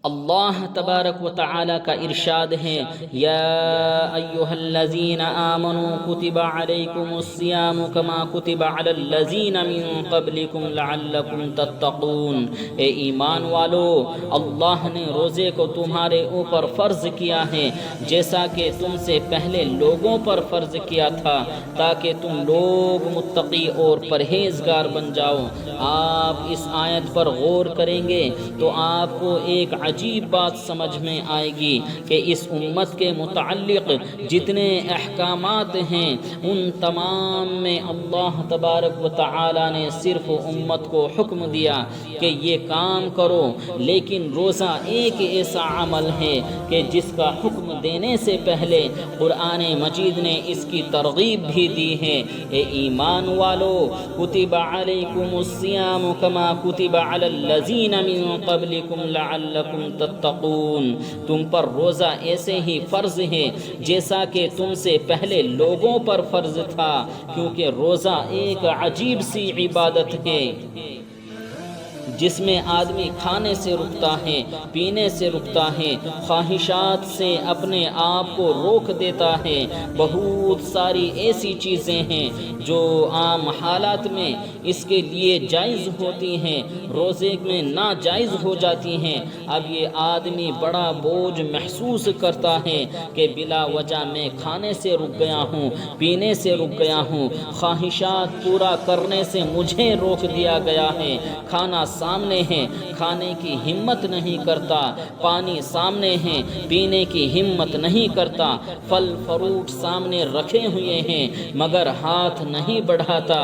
اللہ تبارک و تعالی کا ارشاد ہے، یا ایھا الذین آمنوا کتب علیکم الصیام کما کتب علی الذین من قبلکم لعلکم تتقون۔ اے ایمان والو، اللہ نے روزے کو تمہارے اوپر فرض کیا ہے جیسا کہ تم سے پہلے لوگوں پر فرض کیا تھا، تاکہ تم لوگ متقی اور پرہیزگار بن جاؤ۔ آپ اس آیت پر غور کریں گے تو آپ کو ایک عجیب بات سمجھ میں آئے گی کہ اس امت کے متعلق جتنے احکامات ہیں ان تمام میں اللہ تبارک و تعالی نے صرف امت کو حکم دیا کہ یہ کام کرو، لیکن روزہ ایک ایسا عمل ہے کہ جس کا حکم دینے سے پہلے قرآن مجید نے اس کی ترغیب بھی دی ہے۔ اے ایمان والو، کتب علیکم الصیام کما کتب علی الذین من قبلکم لعلکم تتقون۔ تم پر روزہ ایسے ہی فرض ہے جیسا کہ تم سے پہلے لوگوں پر فرض تھا، کیونکہ روزہ ایک عجیب سی عبادت ہے جس میں آدمی کھانے سے رکتا ہے، پینے سے رکتا ہے، خواہشات سے اپنے آپ کو روک دیتا ہے۔ بہت ساری ایسی چیزیں ہیں جو عام حالات میں اس کے لیے جائز ہوتی ہیں، روزے میں ناجائز ہو جاتی ہیں۔ اب یہ آدمی بڑا بوجھ محسوس کرتا ہے کہ بلا وجہ میں کھانے سے رک گیا ہوں، پینے سے رک گیا ہوں، خواہشات پورا کرنے سے مجھے روک دیا گیا ہے۔ کھانا سامنے ہے، کھانے کی ہمت نہیں کرتا، پانی سامنے ہے، پینے کی ہمت نہیں کرتا، پھل فروٹ سامنے رکھے ہوئے ہیں مگر ہاتھ نہیں بڑھاتا،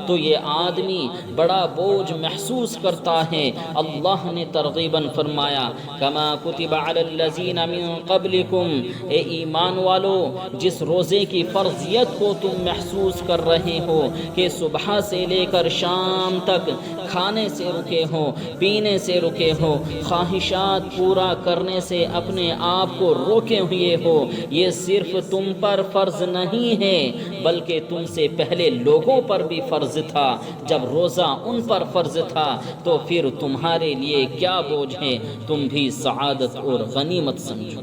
تو یہ آدمی بڑا بوجھ محسوس کرتا ہے۔ اللہ نے ترغیباً فرمایا، کما کتب علی الذین من قبلکم، اے ایمان والو، جس روزے کی فرضیت کو تم محسوس کر رہے ہو کہ صبح سے لے کر شام تک کھانے سے رکے ہو، پینے سے رکے ہو، خواہشات پورا کرنے سے اپنے آپ کو روکے ہوئے ہو، یہ صرف تم پر فرض نہیں ہے بلکہ تم سے پہلے لوگوں پر بھی فرض تھا۔ جب روزہ ان پر فرض تھا تو پھر تمہارے لیے کیا بوجھ ہے، تم بھی سعادت اور غنیمت سمجھو۔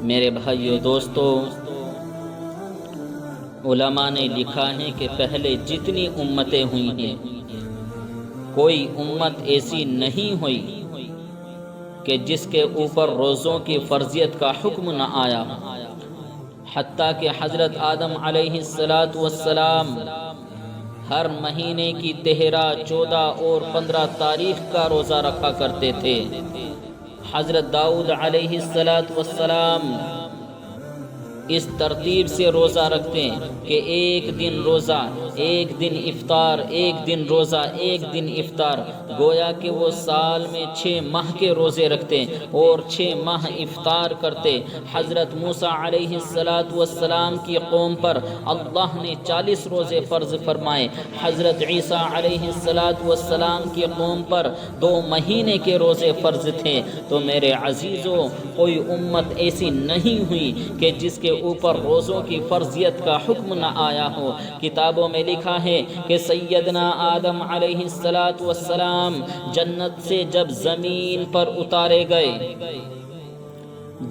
میرے بھائیو دوستو، علماء نے لکھا ہے کہ پہلے جتنی امتیں ہوئی ہیں کوئی امت ایسی نہیں ہوئی کہ جس کے اوپر روزوں کی فرضیت کا حکم نہ آیا، حتیٰ کہ حضرت آدم علیہ السلام ہر مہینے کی 13، 14 اور 15 تاریخ کا روزہ رکھا کرتے تھے۔ حضرت داؤد علیہ السلام اس ترتیب سے روزہ رکھتے ہیں کہ ایک دن روزہ، ایک دن افطار، ایک دن روزہ، ایک دن افطار، گویا کہ وہ سال میں 6 ماہ کے روزے رکھتے اور 6 ماہ افطار کرتے۔ حضرت موسیٰ علیہ السلام کی قوم پر اللہ نے 40 روزے فرض فرمائے، حضرت عیسیٰ علیہ السلام کی قوم پر 2 مہینے کے روزے فرض تھے۔ تو میرے عزیزو، کوئی امت ایسی نہیں ہوئی کہ جس کے اوپر روزوں کی فرضیت کا حکم نہ آیا ہو۔ کتابوں میں لکھا ہے کہ سیدنا آدم علیہ السلام جنت سے جب زمین پر اتارے گئے،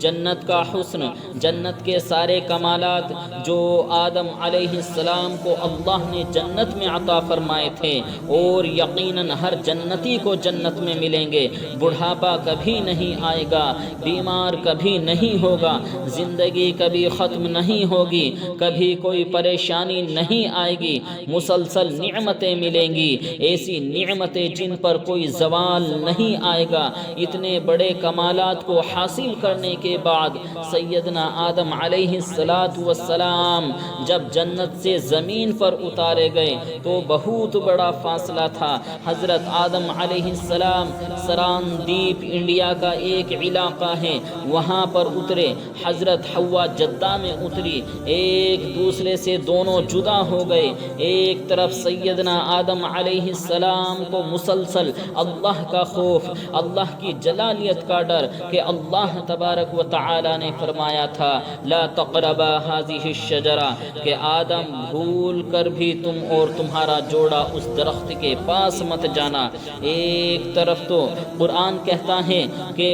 جنت کا حسن، جنت کے سارے کمالات جو آدم علیہ السلام کو اللہ نے جنت میں عطا فرمائے تھے اور یقیناً ہر جنتی کو جنت میں ملیں گے۔ بڑھاپا کبھی نہیں آئے گا، بیمار کبھی نہیں ہوگا، زندگی کبھی ختم نہیں ہوگی، کبھی کوئی پریشانی نہیں آئے گی، مسلسل نعمتیں ملیں گی، ایسی نعمتیں جن پر کوئی زوال نہیں آئے گا۔ اتنے بڑے کمالات کو حاصل کرنے کے بعد سیدنا آدم علیہ السلام جب جنت سے زمین پر اتارے گئے تو بہت بڑا فاصلہ تھا۔ حضرت آدم علیہ السلام سراندیپ انڈیا کا ایک علاقہ ہے، وہاں پر اترے، حضرت حوا جدہ میں اتری، ایک دوسرے سے دونوں جدا ہو گئے۔ ایک طرف سیدنا آدم علیہ السلام کو مسلسل اللہ کا خوف، اللہ کی جلالیت کا ڈر کہ اللہ تبارک تبارک و تعالی نے فرمایا تھا لا تقربا هذه الشجرہ کہ آدم بھول کر بھی تم اور تمہارا جوڑا اس درخت کے پاس مت جانا۔ ایک طرف تو قرآن کہتا ہے کہ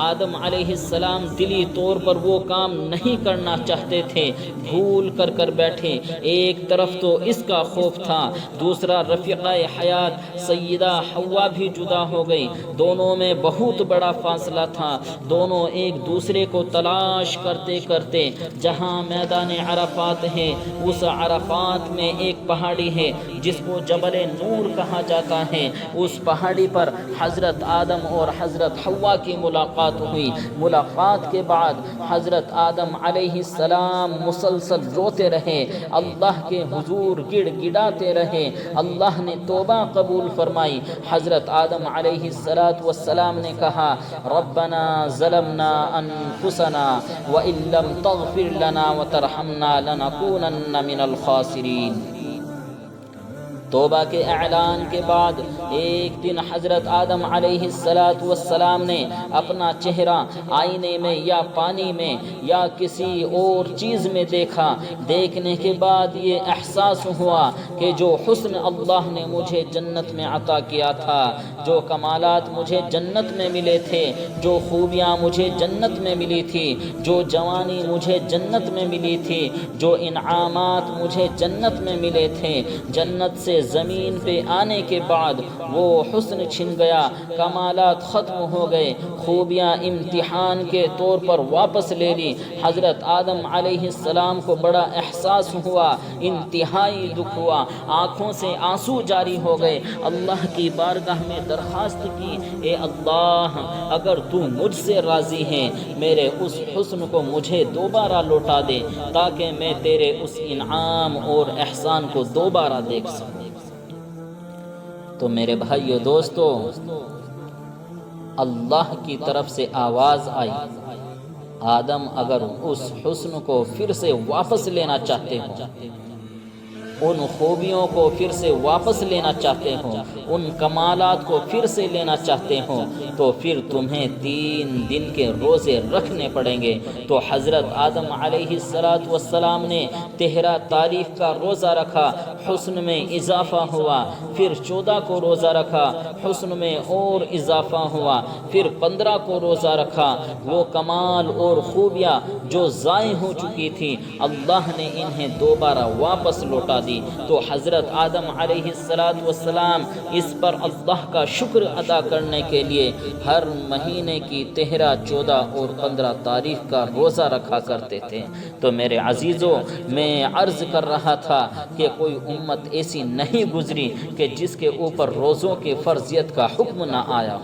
آدم علیہ السلام دلی طور پر وہ کام نہیں کرنا چاہتے تھے، بھول کر بیٹھے، ایک طرف تو اس کا خوف تھا، دوسرا رفیقہ حیات سیدہ حوا بھی جدا ہو گئی، دونوں میں بہت بڑا فاصلہ تھا، دونوں ایک دوسرے کو تلاش کرتے کرتے جہاں میدان عرفات ہے، اس عرفات میں ایک پہاڑی ہے جس کو جبل نور کہا جاتا ہے، اس پہاڑی پر حضرت آدم اور حضرت حوا کی ملاقات ہوئی۔ ملاقات کے بعد حضرت آدم علیہ السلام مسلسل روتے رہے، اللہ کے حضور گڑ گڑاتے رہے، اللہ نے توبہ قبول فرمائی۔ حضرت آدم علیہ السلام نے کہا ربنا ظلمنا انفسنا وان لم تغفر لنا وترحمنا لنکونن من الخاسرین۔ توبہ کے اعلان کے بعد ایک دن حضرت آدم علیہ السلام نے اپنا چہرہ آئینے میں یا پانی میں یا کسی اور چیز میں دیکھا، دیکھنے کے بعد یہ احساس ہوا کہ جو حسن اللہ نے مجھے جنت میں عطا کیا تھا، جو کمالات مجھے جنت میں ملے تھے، جو خوبیاں مجھے جنت میں ملی تھی، جو جوانی مجھے جنت میں ملی تھی، جو انعامات مجھے جنت میں ملے تھے، جنت سے زمین پہ آنے کے بعد وہ حسن چھن گیا، کمالات ختم ہو گئے، خوبیاں امتحان کے طور پر واپس لے لی۔ حضرت آدم علیہ السلام کو بڑا احساس ہوا، انتہائی دکھ ہوا، آنکھوں سے آنسو جاری ہو گئے، اللہ کی بارگاہ میں درخواست کی اے اللہ اگر تو مجھ سے راضی ہے میرے اس حسن کو مجھے دوبارہ لوٹا دے تاکہ میں تیرے اس انعام اور احسان کو دوبارہ دیکھ سکوں۔ تو میرے بھائیو دوستو، اللہ کی طرف سے آواز آئی، آدم اگر اس حسن کو پھر سے واپس لینا چاہتے ہو، ان خوبیوں کو پھر سے واپس لینا چاہتے ہو، ان کمالات کو پھر سے لینا چاہتے ہو تو پھر تمہیں 3 دن کے روزے رکھنے پڑیں گے۔ تو حضرت آدم علیہ السلام نے 13 تاریخ کا روزہ رکھا، حسن میں اضافہ ہوا، پھر 14 کو روزہ رکھا، حسن میں اور اضافہ ہوا، پھر 15 کو روزہ رکھا، وہ کمال اور خوبیاں جو ضائع ہو چکی تھی اللہ نے انہیں دوبارہ واپس لوٹا دی۔ تو حضرت آدم علیہ السلام اس پر اللہ کا شکر ادا کرنے کے لیے ہر مہینے کی 13، 14 اور 15 تاریخ کا روزہ رکھا کرتے تھے۔ تو میرے عزیزوں، میں عرض کر رہا تھا کہ کوئی امت ایسی نہیں گزری کہ جس کے اوپر روزوں کی فرضیت کا حکم نہ آیا۔